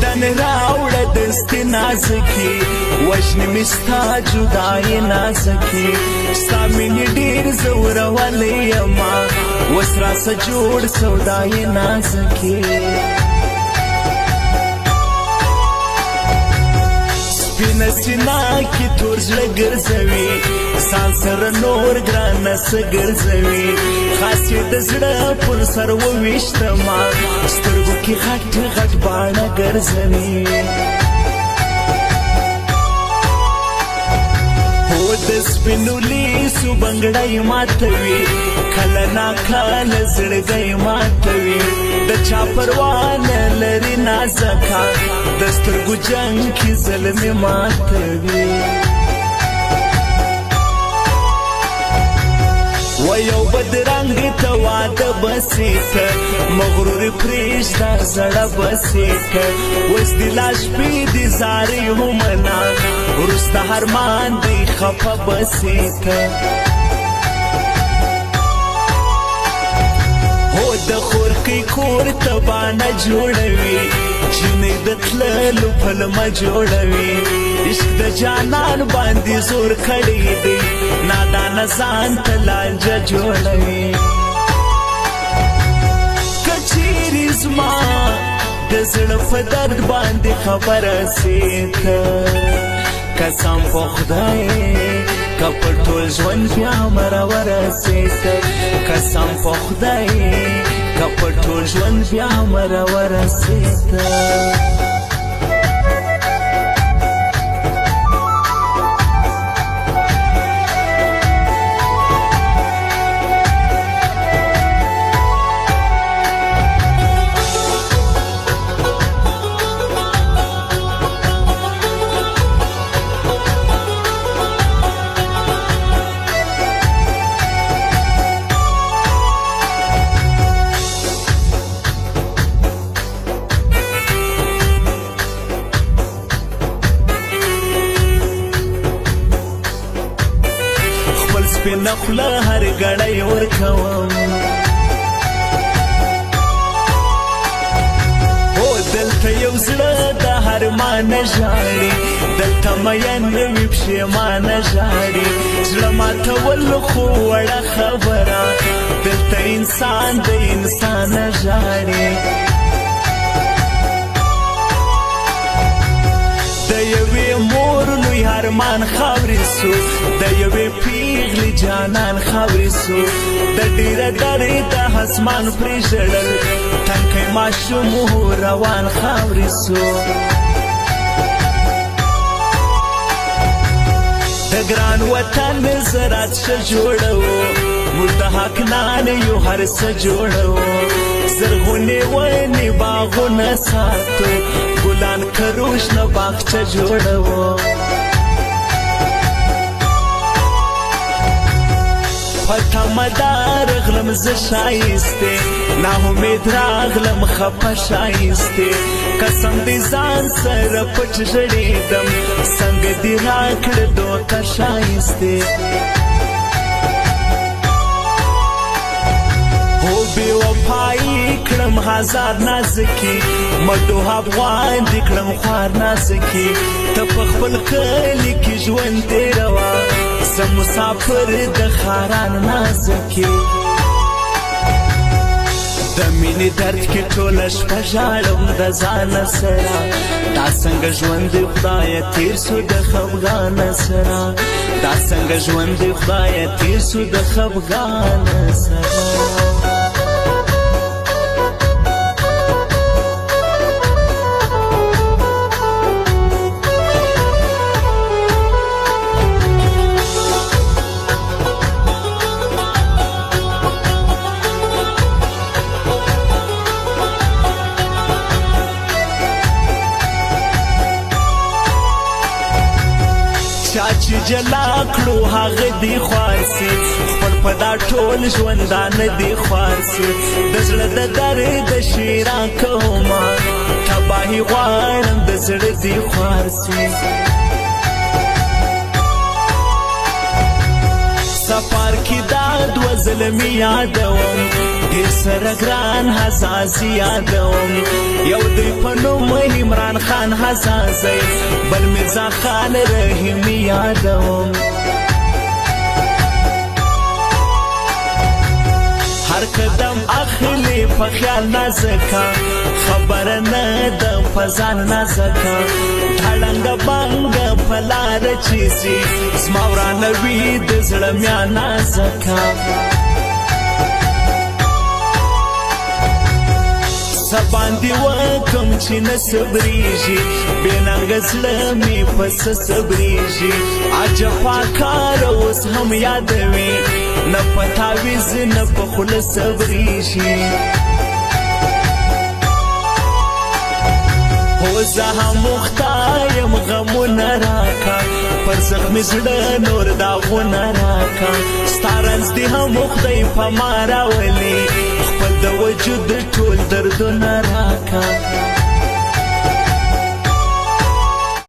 دیدن راوړه دستې نازکې وژنې مې ستا جدایي نازکې ستا مینې ډېر زورولی یمه اوس راسه جوړ سودایي نازکې سپینه سینه کې تور زړه ګرځوي ځان سره نور ګرانه څه ګرځوي خاص یې د زړه پر سر وویشتمه سترګو کې غټ غټ باڼه ګرځوي هو د سپینو لیسو بنګړی ماتوي کله ناکله زړګی ماتوي د چا پروا نه لري نازکه د سترګو جنګ کې زلمې ماتوي و یو بدرنګ ته واده بسې ته مغرور پرېږده زړه بسې ته اوس دې لا شپې دې زارې ومنه وروسته هرمان دې خفه بسې ته هو د خورکۍ کور ته بانه جوړوي جینۍ د تللو پلمه جوړوي عشق د جانان باندې زور کړی دی نادانه ځان ته لانجه جوړوي که چیرې زما د زړه په درد باندې خبره سې ته قسم په خدای که پر ټول ژوند بیا مره ورسې ته قسم په خدای که پر ټول ژوند بیا مره ورسې ته سپینه خوله هر ګړی ورکوم هو دلته یو زړه د هرمانه ژاړي دلته مین وي پښېمانه ژاړي زړه ماتول خو وړه خبره دلته انسان د انسانه ژاړي د یوې مور لوی هرمان خاورې سو د یوې پیغلې جانان خاورې سو د ډېره درې د اسمان پرې ژړل تنکی ماشوم روان خاورې سو د ګران وطن زراعت ښه جوړوو موږ د حقنان یو هر څه جوړوو زرغونې ونې باغونه ساتو ګلان کروش نه باغچه جوړوو په تمه دا رغلم زه ښایستې ناامید راغلم خفه ښایستې قسم دې ځان سره پټ ژړېدم څنګه دې راکړه دوکه ښایستې هو بې وفایي کړم هزار نازکي مډو افغان دې کړم خوار نازکي ته په خپل کلي کې ژوند تېروه زه مسافر د خاران نازکي د مینې درد کې ټوله شپه ژاړم د ځانه سره دا څنګه ژوند دی خدایه تېر سو د خفګانه سره دا څنګه ژوند دی خدایه تېر سو د خفګانه سره چا چې جلا کړو هغه دې خوار سي خپل په دا ټول ژوندانه دې خوار سي د زړه د درد شیرا کومه تباهي غواړم د زړه دې خوار سي سفر کې دا دوه ظلمي یادوم ډېر سره ګران حساسي یادوم یو دوی په نوم عمران خان حساسي بل مرزا خان رحیمي یادوم هر قدم اخلی په خیال نازکه خبره نه د فزان نازکه ډړنګ بنګ په لار چې سي زما ورانه وي د زړه میا نازکه سباندې وکم چې نه صبرېږي بې ننګه زړه مې پس صبرېږي عجبه کار اوس هم یادوي نه په تعویز نه په خوله صبرېږي هو زه هم مخته یم غمونه راکه پر زخمې زړه نور داغونه راکه ستا رنځ دې هم خدای په ما راولي خپل د وجود ټول دردونه راکه